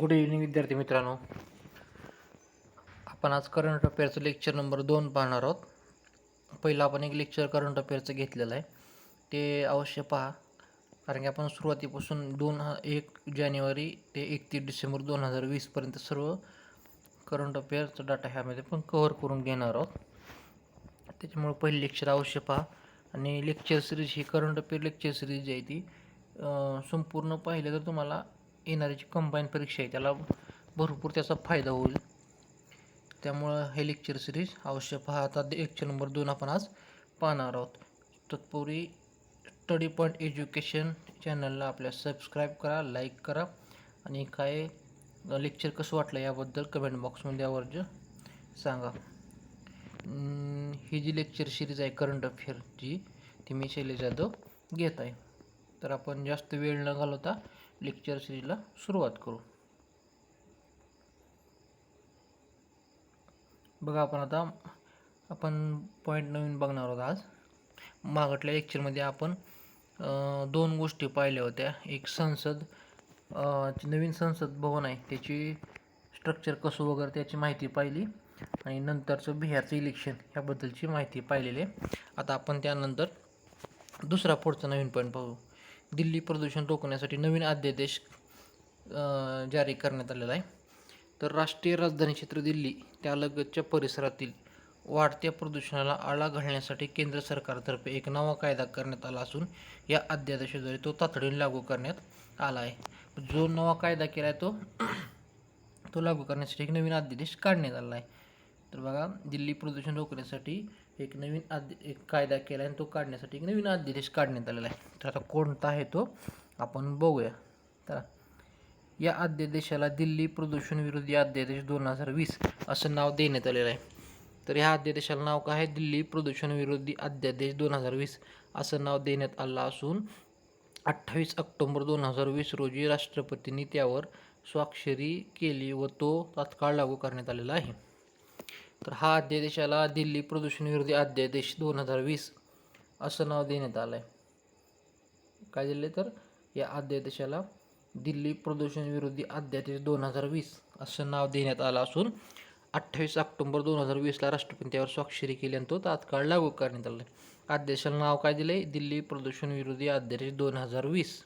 Good evening विद्यार्थी मित्रांनो. आपण आज करंट अफेअरचं लेक्चर नंबर 2 पाहणार आहोत. पहिलं आपण एक लेक्चर करंट अफेअरचं घेतलेलं आहे, ते अवश्य पहा. कारण की आपण सुरुवातीपासून 1 जानेवारी ते 31 डिसेंबर 2020 सर्व करंट अफेअरचा डाटा ह्यामध्ये पण कव्हर करून घेणार आहोत. त्याच्यामुळे पहिलं लेक्चर अवश्य पहा. आणि लेक्चर सिरीज ही करंट अफेअर लेक्चर सिरीज जी आहे ती संपूर्ण पाहिलं तर तुम्हाला येणारी जी कंबाईन परीक्षा आहे त्याला भरपूर त्याचा फायदा होईल. त्यामुळं हे लेक्चर सिरीज अवश्य पहा. आता लेक्चर नंबर 2 आपण आज पाहणार आहोत. तत्पूर्वी स्टडी पॉईंट एज्युकेशन चॅनलला आपल्या सबस्क्राईब करा, लाईक करा आणि काय लेक्चर कसं वाटलं याबद्दल कमेंट बॉक्समध्ये आवर्जून सांगा. ही जी लेक्चर सिरीज आहे करंट अफेअरची ती मी शैलेश जाधव घेत आहे. तर आपण जास्त वेळ न घालवता लेक्चर सिरीजला सुरुवात करू. बघा, आपण पॉईंट नवीन बघणार आहोत आज. मागटल्या लेक्चरमध्ये आपण 2 गोष्टी पाहिल्या होत्या. एक नवीन संसद भवन आहे त्याची स्ट्रक्चर कसं वगैरे त्याची माहिती पाहिली आणि नंतरचं बिहारचं इलेक्शन ह्याबद्दलची माहिती पाहिलेली आहे. आता आपण त्यानंतर दुसरा पुढचा नवीन पॉईंट पाहू. दिल्ली प्रदूषण रोखण्यासाठी नवीन अध्यादेश जारी करण्यात आलेला आहे. तर राष्ट्रीय राजधानी क्षेत्र दिल्ली त्यालगतच्या परिसरातील वाढत्या प्रदूषणाला आळा घालण्यासाठी केंद्र सरकारतर्फे एक नवा कायदा करण्यात आला असून या अध्यादेशाद्वारे तो तातडीने लागू करण्यात आला आहे. जो नवा कायदा केला आहे तो लागू करण्यासाठी एक नवीन अध्यादेश काढण्यात आला आहे. तर बघा, दिल्ली प्रदूषण रोखण्यासाठी एक कायदा केला आहे आणि तो काढण्यासाठी एक नवीन अध्यादेश काढण्यात आलेला आहे. तर आता कोणता आहे तो आपण बघूया. तर या अध्यादेशाला दिल्ली प्रदूषण विरोधी अध्यादेश 2020 असं नाव देण्यात आलेलं आहे. तर ह्या अध्यादेशाला नाव काय आहे? दिल्ली प्रदूषण विरोधी अध्यादेश 2020 असं नाव देण्यात आलं असून 28 ऑक्टोबर 2020 रोजी राष्ट्रपतींनी त्यावर स्वाक्षरी केली व तो तात्काळ लागू करण्यात आलेला आहे. तर हा अध्यादेशाला दिल्ली प्रदूषण विरोधी अध्यादेश 2020 असं नाव देण्यात आलं आहे. काय दिले तर या अध्यादेशाला दिल्ली प्रदूषण विरोधी अध्यादेश 2020 असं नाव देण्यात आलं असून 28 ऑक्टोबर 2020ला राष्ट्रपती त्यावर स्वाक्षरी केली आणि तो तात्काळ लागू करण्यात आला. अध्यादेशाला नाव काय दिले? दिल्ली प्रदूषण विरोधी अध्यादेश 2020.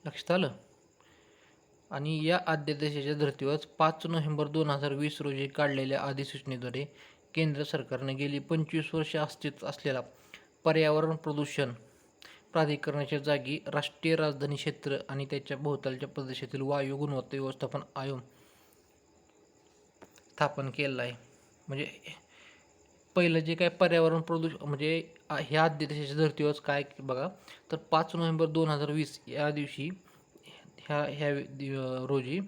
लक्षात आलं. आणि या अध्यादेशाच्या धर्तीवर 5 नोव्हेंबर 2020 रोजी काढलेल्या अधिसूचनेद्वारे केंद्र सरकारने गेली 25 वर्षे अस्तित्वात असलेला पर्यावरण प्रदूषण प्राधिकरणाच्या जागी राष्ट्रीय राजधानी क्षेत्र आणि त्याच्या भोवतालच्या प्रदेशातील वायू गुणवत्ता व्यवस्थापन आयोग स्थापन केलेला आहे. म्हणजे पहिलं जे काय पर्यावरण प्रदूषण म्हणजे ह्या अध्यादेशाच्या धर्तीवर काय बघा, तर 5 नोव्हेंबर 2020 या दिवशी रोजी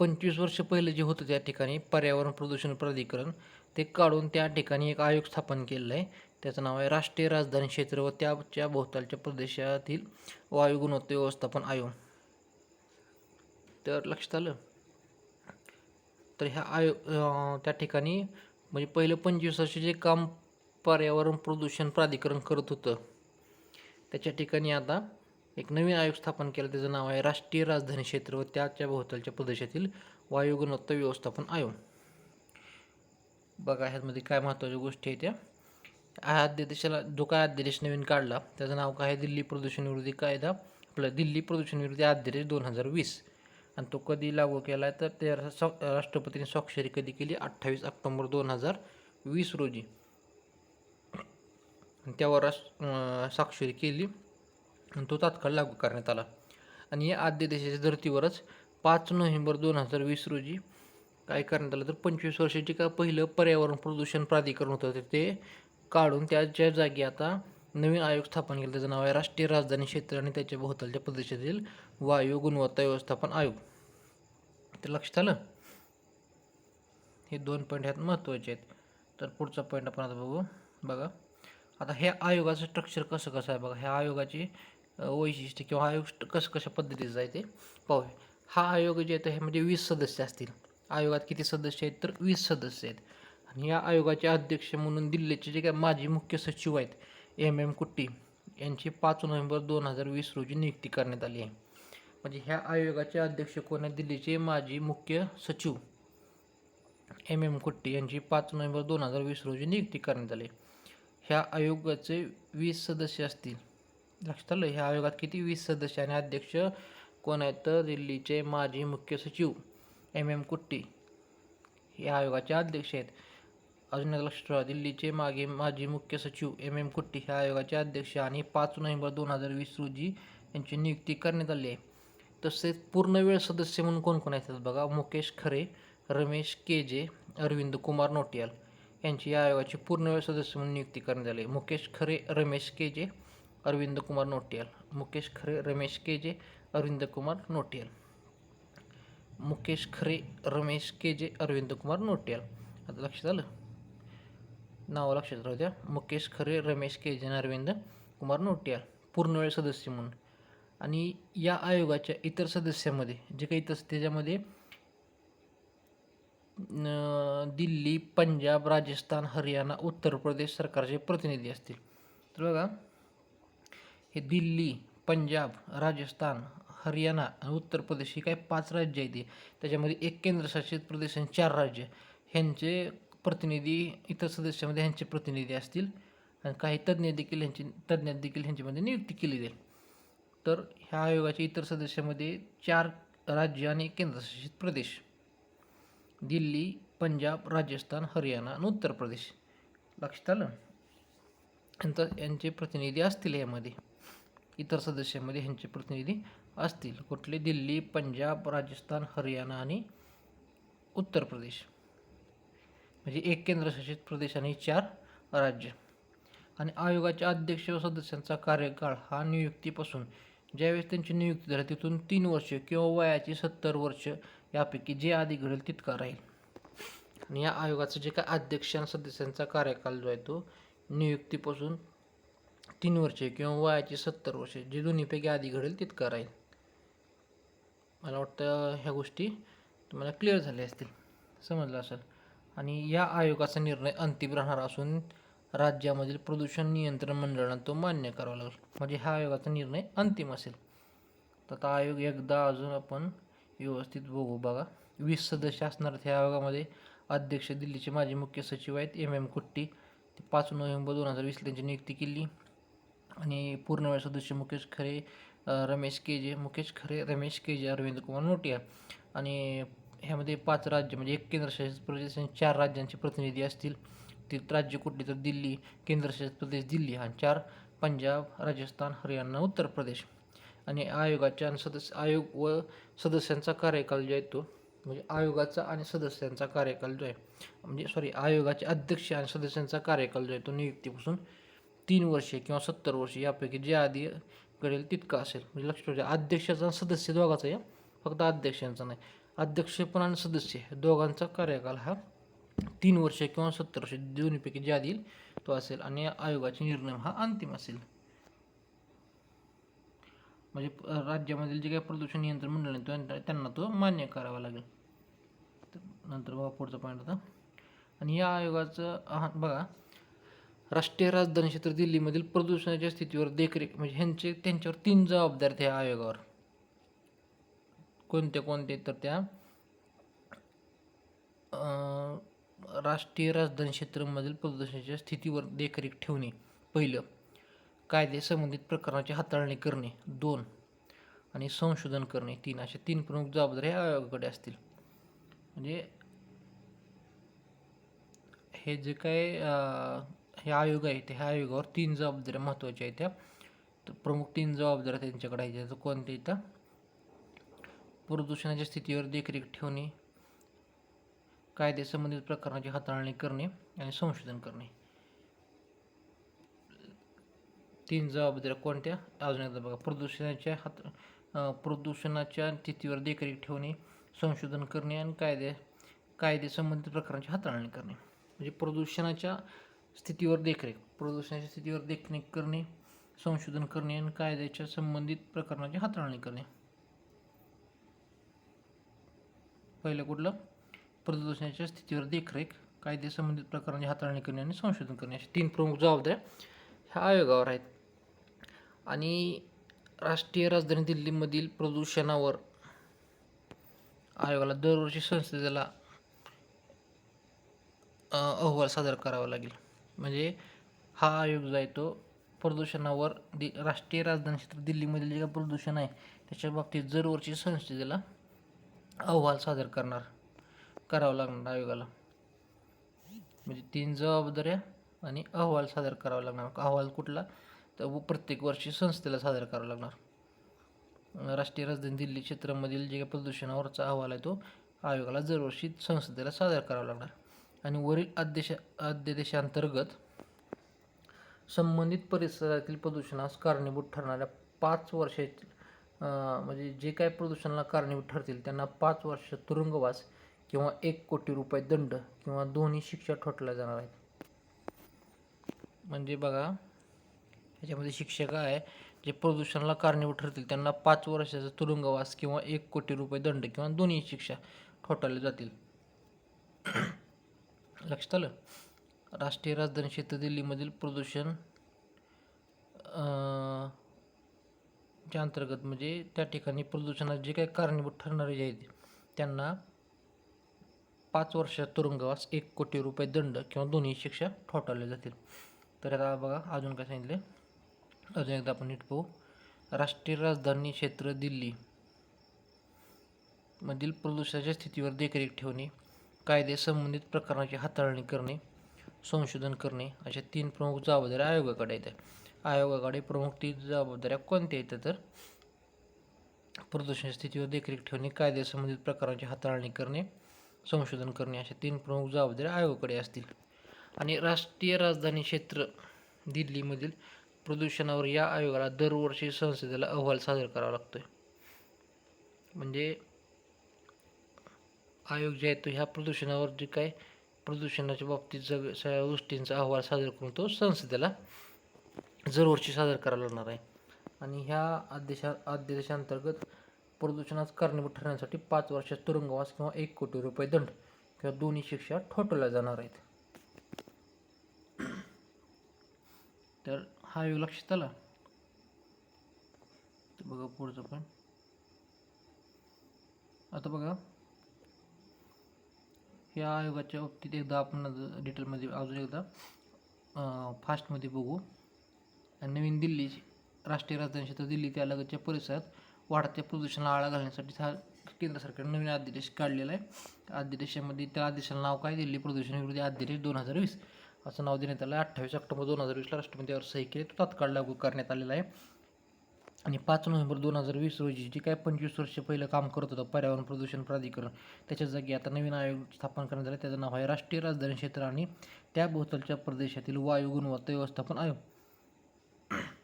25 वर्ष पहिले जे होतं त्या ठिकाणी पर्यावरण प्रदूषण प्राधिकरण ते काढून त्या ठिकाणी एक आयोग स्थापन केलेला आहे. त्याचं नाव आहे राष्ट्रीय राजधानी क्षेत्र व त्याच्या भोवतालच्या प्रदेशातील वायू गुणवत्ता व्यवस्थापन आयोग. तर लक्षात आलं. तर ह्या त्या ठिकाणी म्हणजे पहिलं 25 वर्ष जे काम पर्यावरण प्रदूषण प्राधिकरण करत होतं त्याच्या ठिकाणी आता एक नवीन आयोग स्थापन केला. त्याचं नाव आहे राष्ट्रीय राजधानी क्षेत्र व त्याच्या भोवतालच्या प्रदेशातील वायू गुणवत्ता व्यवस्थापन आयोग. बघा, ह्यामध्ये काय महत्त्वाच्या गोष्टी आहेत त्या. अध्यादेशाला जो काय अध्यादेश नवीन काढला त्याचं नाव काय आहे? दिल्ली प्रदूषण विरोधी कायदा दिल्ली प्रदूषण विरोधी अध्यादेश 2020. आणि तो कधी लागू केला आहे तर ते राष्ट्रपतींनी स्वाक्षरी कधी केली? 28 ऑक्टोबर 2020 रोजी त्यावर स्वाक्षरी केली आणि तो तात्काळ लागू करण्यात आला. आणि या अध्यादेशाच्या धर्तीवरच 5 नोव्हेंबर 2020 रोजी काय करण्यात आलं तर 25 वर्षाचे का पहिलं पर्यावरण प्रदूषण प्राधिकरण होतं ते काढून त्याच्या जागी आता नवीन आयोग स्थापन केला. त्याचं नाव आहे राष्ट्रीय राजधानी क्षेत्र आणि त्याच्या भोवतालच्या प्रदेशातील वायू गुणवत्ता व्यवस्थापन आयोग. तर लक्षात आलं. हे 2 पॉईंट ह्यात महत्त्वाचे आहेत. तर पुढचा पॉईंट आपण आता बघू. बघा, आता ह्या आयोगाचं स्ट्रक्चर कसं आहे बघा. ह्या आयोगाची वैशिष्ट्य किंवा आयोग कशा पद्धतीचं आहे ते पाहूया. हा आयोग जे आहे ह्यामध्ये 20 सदस्य असतील. आयोगात किती सदस्य आहेत तर 20 सदस्य आहेत. आणि या आयोगाचे अध्यक्ष म्हणून दिल्लीचे जे काय माजी मुख्य सचिव आहेत MM कुट्टी यांची 5 नोव्हेंबर 2020 रोजी नियुक्ती करण्यात आली आहे. म्हणजे ह्या आयोगाचे अध्यक्ष कोण आहेत? दिल्लीचे माजी मुख्य सचिव MM कुट्टी यांची 5 नोव्हेंबर 2020 रोजी नियुक्ती करण्यात आली. ह्या आयोगाचे 20 सदस्य असतील. लक्षात आलं? ह्या आयोगात किती? 20 सदस्य आणि अध्यक्ष कोण आहेत? तर दिल्लीचे माजी मुख्य सचिव MM कुट्टी हे आयोगाचे अध्यक्ष आहेत. अजून लक्षात ठेवा, दिल्लीचे माजी मुख्य सचिव MM कुट्टी हे आयोगाचे अध्यक्ष आणि 5 नोव्हेंबर 2020 रोजी यांची नियुक्ती करण्यात आली आहे. तसेच पूर्णवेळ सदस्य म्हणून कोण कोण आहेत बघा. मुकेश खरे, रमेश केजे, अरविंद कुमार नोटियाल यांची या आयोगाची पूर्णवेळ सदस्य म्हणून नियुक्ती करण्यात आली. मुकेश खरे, रमेश केजे, अरविंद कुमार नोटियाल. मुकेश खरे, रमेश केजे, अरविंद कुमार नोटियाल. मुकेश खरे, रमेश केजे, अरविंद कुमार नोटियाल. आता लक्षात आलं? नावं लक्षात राहू द्या. मुकेश खरे, रमेश केजे आणि अरविंद कुमार नोटियाल पूर्णवेळ सदस्य म्हणून. आणि या आयोगाच्या इतर सदस्यामध्ये जे काही त्याच्यामध्ये दिल्ली, पंजाब, राजस्थान, हरियाणा, उत्तर प्रदेश सरकारचे प्रतिनिधी असतील. तर बघा, हे दिल्ली, पंजाब, राजस्थान, हरियाणा आणि उत्तर प्रदेश ही काही 5 राज्य आहेत. त्याच्यामध्ये एक केंद्रशासित प्रदेश आणि 4 राज्य ह्यांचे प्रतिनिधी इतर सदस्यामध्ये ह्यांचे प्रतिनिधी असतील. आणि काही तज्ज्ञ देखील ह्यांच्यामध्ये नियुक्ती केली जाईल. तर ह्या आयोगाच्या इतर सदस्यामध्ये 4 राज्य आणि केंद्रशासित प्रदेश दिल्ली, पंजाब, राजस्थान, हरियाणा आणि उत्तर प्रदेश. लक्षात आलं? यांचे प्रतिनिधी असतील. यामध्ये इतर सदस्यामध्ये ह्यांचे प्रतिनिधी असतील. कुठले? दिल्ली, पंजाब, राजस्थान, हरियाणा आणि उत्तर प्रदेश. म्हणजे एक केंद्रशासित प्रदेश आणि 4 राज्य. आणि आयोगाच्या अध्यक्ष व सदस्यांचा कार्यकाळ हा नियुक्तीपासून ज्यावेळेस त्यांची नियुक्ती झाली तिथून 3 वर्ष किंवा वयाची 70 वर्ष यापैकी जे आधी घडेल तितका राहील. आणि या आयोगाचा जे काय अध्यक्ष आणि सदस्यांचा कार्यकाल जो आहे तो नियुक्तीपासून 3 वर्षे किंवा वयाची 70 वर्षे जे दोन्हीपैकी आधी घडेल तितका राहील. मला वाटतं ह्या गोष्टी तुम्हाला क्लिअर झाल्या असतील, समजलं असेल. आणि या आयोगाचा निर्णय अंतिम राहणार असून राज्यामधील प्रदूषण नियंत्रण मंडळानं तो मान्य करावा लागेल. म्हणजे हा आयोगाचा निर्णय अंतिम असेल. तर आता आयोग एकदा अजून आपण व्यवस्थित बघू. बघा, 20 सदस्य असणार ह्या आयोगामध्ये. अध्यक्ष दिल्लीचे माजी मुख्य सचिव आहेत MM कुट्टी. ते 5 नोव्हेंबर 2020 त्यांची नियुक्ती केली. आणि पूर्णवेळ सदस्य मुकेश खरे, रमेश केजे, अरविंद कुमार नोटियाल. आणि ह्यामध्ये 5 राज्य म्हणजे एक केंद्रशासित प्रदेश आणि 4 राज्यांचे प्रतिनिधी असतील. ते राज्य कुठली? तर दिल्ली, केंद्रशासित प्रदेश दिल्ली आणि 4 पंजाब, राजस्थान, हरियाणा, उत्तर प्रदेश. आणि आयोगाच्या आयोग व सदस्यांचा कार्यकाल जो आहे तो म्हणजे आयोगाचा आणि सदस्यांचा कार्यकाल जो आहे म्हणजे आयोगाचे अध्यक्ष आणि सदस्यांचा कार्यकाल जो आहे तो नियुक्तीपासून 3 वर्षे किंवा 70 वर्षे यापैकी जे आधी घडेल तितका असेल. म्हणजे लक्षात ठेवा, अध्यक्षाचा आणि सदस्य दोघांचा आहे, फक्त अध्यक्षांचा नाही. अध्यक्ष पण आणि सदस्य दोघांचा कार्यकाल हा 3 वर्षे किंवा 70 वर्षे दोन्हीपैकी जे आधी तो असेल. आणि आयोगाचे निर्णय हा अंतिम असेल. म्हणजे राज्यामधील जे काही प्रदूषण नियंत्रण मंडळ आहे त्यांना तो मान्य करावा लागेल. नंतर बघा पुढचा पॉईंट होता. आणि या आयोगाचं बघा, राष्ट्रीय राजधानी क्षेत्र दिल्लीमधील प्रदूषणाच्या स्थितीवर देखरेख म्हणजे त्यांच्यावर 3 जबाबदाऱ्या त्या आयोगावर. कोणते? तर त्या राष्ट्रीय राजधानी क्षेत्रामधील प्रदूषणाच्या स्थितीवर देखरेख ठेवणे पहिलं, कायदे संबंधित प्रकरणाची हाताळणी करणे 2 आणि संशोधन करणे 3 अशा 3 प्रमुख जबाबदाऱ्या ह्या आयोगाकडे असतील. म्हणजे हे जे काय हे आयोग आहे ह्या आयोगावर 3 जबाबदाऱ्या महत्त्वाच्या आहेत. त्या तर प्रमुख 3 जबाबदाऱ्या त्यांच्याकडे आहेत. त्याचं कोणते? तर प्रदूषणाच्या स्थितीवर देखरेख ठेवणे, कायदे संबंधित प्रकरणाची हाताळणी करणे आणि संशोधन करणे. 3 जबाबदाऱ्या कोणत्या? अजून एकदा बघा, प्रदूषणाच्या स्थितीवर देखरेख ठेवणे, संशोधन करणे आणि कायदे संबंधित प्रकरणाची हाताळणी करणे. म्हणजे प्रदूषणाच्या स्थितीवर देखरेख करणे, संशोधन करणे आणि कायद्याच्या संबंधित प्रकरणाची हाताळणी करणे. पहिलं कुठलं? प्रदूषणाच्या स्थितीवर देखरेख, कायदे संबंधित प्रकरणाची हाताळणी करणे आणि संशोधन करणे अशा 3 प्रमुख जबाबदाऱ्या ह्या आयोगावर आहेत. आणि राष्ट्रीय राजधानी दिल्लीमधील प्रदूषणावर आयोगाला दरवर्षी संसदेला अहवाल सादर करावा लागेल. म्हणजे हा आयोग जो आहे तो प्रदूषणावर राष्ट्रीय राजधानी क्षेत्र दिल्लीमधील जे काही प्रदूषण आहे त्याच्या बाबतीत दरवर्षी संसदेला अहवाल सादर करावा लागणार आयोगाला. म्हणजे 3 जबाबदाऱ्या आणि अहवाल सादर करावा लागणार. अहवाल कुठला तर प्रत्येक वर्षी संस्थेला सादर करावा लागणार. राष्ट्रीय राजधानी दिल्ली क्षेत्रामधील जे काही प्रदूषणावरचा अहवाल आहे तो आयोगाला दरवर्षी संसदेला सादर करावा लागणार. आणि वरील अध्यादेशांतर्गत संबंधित परिसरातील प्रदूषणास कारणीभूत ठरणाऱ्या 5 वर्षातील म्हणजे जे काही प्रदूषणाला कारणीभूत ठरतील त्यांना 5 वर्ष तुरुंगवास किंवा 1 कोटी रुपये दंड किंवा दोन्ही शिक्षा ठोठवल्या जाणार आहेत. म्हणजे बघा ह्याच्यामध्ये शिक्षा काय आहे, जे प्रदूषणाला कारणीभूत ठरतील त्यांना 5 वर्षाचा तुरुंगवास किंवा 1 कोटी रुपये दंड किंवा दोन्ही शिक्षा ठोठावल्या जातील. लक्षात आलं. राष्ट्रीय राजधानी क्षेत्र दिल्लीमधील प्रदूषण च्या अंतर्गत म्हणजे त्या ठिकाणी प्रदूषणात जे काही कारणीभूत ठरणारे जे आहेत त्यांना 5 वर्षात तुरुंगवास 1 कोटी रुपये दंड किंवा दोन्ही शिक्षा ठोठावल्या जातील. तर आता बघा अजून काय सांगितले, अजून एकदा आपण नीट पाहू. राष्ट्रीय राजधानी क्षेत्र दिल्ली मधील प्रदूषणाच्या स्थितीवर देखरेख ठेवणे, कायदे संबंधित प्रकरणाची हाताळणी करणे, संशोधन करणे अशा 3 प्रमुख जबाबदाऱ्या आयोगाकडे येतात. आयोगाकडे प्रमुख 3 जबाबदाऱ्या कोणत्या येतात तर प्रदूषणाच्या स्थितीवर देखरेख ठेवणे, कायदे संबंधित प्रकरणाची हाताळणी करणे, संशोधन करणे अशा 3 प्रमुख जबाबदाऱ्या आयोगाकडे असतील. आणि राष्ट्रीय राजधानी क्षेत्र दिल्लीमधील प्रदूषणावर या आयोगाला दरवर्षी संसदेला अहवाल सादर करावा लागतोय. म्हणजे आयोग जे आहे तो ह्या प्रदूषणावर जे काय प्रदूषणाच्या बाबतीत सगळ्या गोष्टींचा अहवाल सादर करून तो संसदेला दरवर्षी सादर करावा लागणार आहे. आणि ह्या अध्यादेशांतर्गत प्रदूषणास कारणीभूत ठरण्यासाठी 5 वर्षात तुरुंगवास किंवा 1 कोटी रुपये दंड किंवा दोन्ही शिक्षा ठोठावल्या जाणार आहेत. तर हा आयोग लक्षात आला. बघा पुढचं पण आता बघा या आयोगाच्या बाबतीत एकदा आपण डिटेलमध्ये अजून एकदा फास्टमध्ये बघू. नवीन दिल्ली राष्ट्रीय राजधानी क्षेत्र दिल्ली त्यालगतच्या परिसरात वाढत्या प्रदूषणाला आळा घालण्यासाठी हा केंद्र सरकारने नवीन अध्यादेश काढलेला आहे. अध्यादेशामध्ये त्या आदेशाला नाव काय, दिल्ली प्रदूषण विरोधी अध्यादेश 2020 असं नाव देण्यात आलं आहे. 28 ऑक्टोबर 2020ला राष्ट्रपतीवर सही केली, तो तात्काळ लागू करण्यात आलेला आहे. आणि 5 नोव्हेंबर 2020 रोजी जे काय 25 वर्ष पहिलं काम करत होतं पर्यावरण प्रदूषण प्राधिकरण, त्याच्या जागी आता नवीन आयोग स्थापन करण्यात आले. त्याचं नाव आहे राष्ट्रीय राजधानी क्षेत्र आणि त्याभोवतालच्या प्रदेशातील वायू गुणवत्ता व्यवस्थापन आयोग.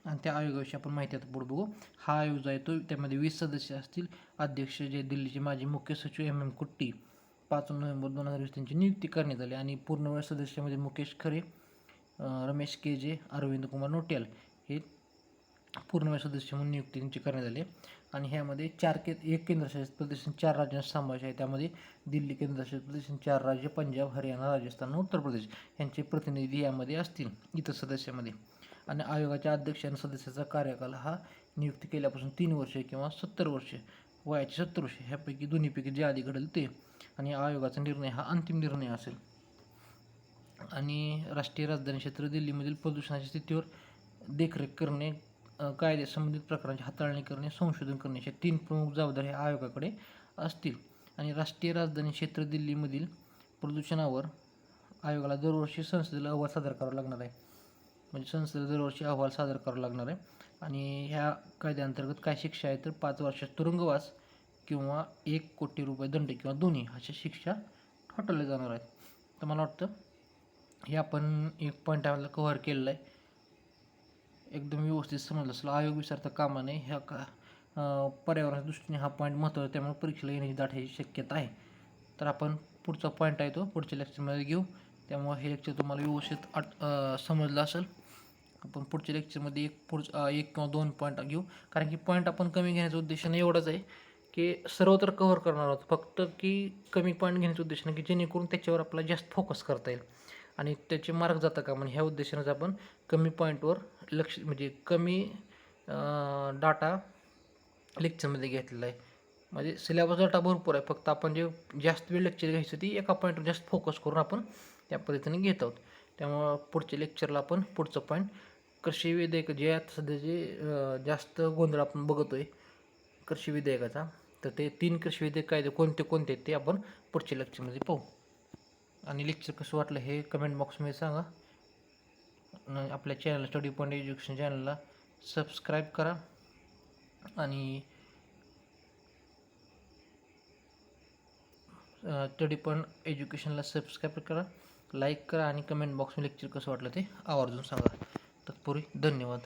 आणि त्या आयोगाविषयी आपण माहिती आता पुढे बघू. हा आयोग जो आहे तो त्यामध्ये 20 सदस्य असतील. अध्यक्ष जे दिल्लीचे माजी मुख्य सचिव MM कुट्टी, 5 नोव्हेंबर 2020 त्यांची नियुक्ती करण्यात आली. आणि पूर्णवेळ सदस्यामध्ये मुकेश खरे, रमेश KJ, अरविंद कुमार नोटियाल हे पूर्णवेळ सदस्य म्हणून नियुक्ती त्यांची करण्यात आली. आणि ह्यामध्ये 1 केंद्रशासित प्रदेश, 4 राज्यांचा समावेश आहे. त्यामध्ये दिल्ली केंद्रशासित प्रदेश, 4 राज्य पंजाब, हरियाणा, राजस्थान, उत्तर प्रदेश यांचे प्रतिनिधी यामध्ये असतील इतर सदस्यामध्ये. आणि आयोगाच्या अध्यक्ष आणि सदस्याचा कार्यकाल हा नियुक्ती केल्यापासून 3 वर्षे किंवा 70 वर्षे, वयाची 70 वर्षे ह्यापैकी दोन्हीपैकी जे आधी घडेल ते. आणि आयोगाचा निर्णय हा अंतिम निर्णय असेल. आणि राष्ट्रीय राजधानी क्षेत्र दिल्लीमधील प्रदूषणाच्या स्थितीवर देखरेख करणे, कायदे संबंधित प्रकरणांची हाताळणी करणे, संशोधन करणे अशा 3 प्रमुख जबाबदाऱ्या आयोगाकडे असतील. आणि राष्ट्रीय राजधानी क्षेत्र दिल्लीमधील प्रदूषणावर आयोगाला दरवर्षी संसदेला अहवाल सादर करावा लागणार आहे. म्हणजे संसदेला दरवर्षी अहवाल सादर करावा लागणार आहे. आणि ह्या कायद्याअंतर्गत काय शिक्षा आहे तर 5 वर्षात तुरुंगवास किंवा 1 कोटी रुपये दंड किंवा दोन्ही अशा शिक्षा ठोठावल्या जाणार आहेत. तर मला वाटतं हे आपण एक पॉईंट आम्हाला कव्हर केलेला आहे, एकदम व्यवस्थित समजलं असेल. आयोग विसरता कामा नये. ह्या पर्यावरणाच्या दृष्टीने हा पॉईंट महत्त्वाचा आहे, त्यामुळे परीक्षेला येण्याची दाट ह्याची शक्यता आहे. तर आपण पुढचा पॉईंट आहे तो पुढच्या लेक्चरमध्ये घेऊ. त्यामुळे हे लेक्चर तुम्हाला व्यवस्थित समजलं असेल. आपण पुढच्या लेक्चरमध्ये एक किंवा 2 पॉईंट घेऊ, कारण की पॉईंट आपण कमी घेण्याचा उद्देशाने एवढाच आहे की सर्वत्र कव्हर करणार आहोत, फक्त की कमी पॉईंट घेण्याच्या उद्देशाने की जेणेकरून त्याच्यावर आपल्याला जास्त फोकस करता येईल आणि त्याचे मार्क जाता का म्हणजे ह्या उद्देशानेच आपण कमी पॉईंटवर लक्ष म्हणजे कमी डाटा लेक्चरमध्ये घेतलेला आहे. म्हणजे सिलेबस डाटा भरपूर आहे, फक्त आपण जे जास्त वेळ लेक्चर घ्यायचं ती एका पॉईंटवर जास्त फोकस करून आपण त्या पद्धतीने घेत आहोत. त्यामुळं पुढच्या लेक्चरला आपण पुढचं पॉईंट कृषी विधेयक जे आता सध्या जे जास्त गोंधळ आपण बघतो आहे कृषी विधेयकाचा, तर ते 3 कृषी विधेयक कायदे कोणते कोणते आहेत ते आपण पुढच्या लेक्चरमध्ये पाहू. आणि लेक्चर कसं वाटलं हे कमेंट बॉक्समध्ये सांगा. आपल्या चॅनल स्टडी पॉईंट एज्युकेशन चॅनलला सबस्क्राईब करा आणि स्टडी पॉईंट एज्युकेशनला सबस्क्राईब करा, लाईक करा आणि कमेंट बॉक्समध्ये लेक्चर कसं वाटलं ते आवर्जून सांगा. तत्पूर्वी धन्यवाद.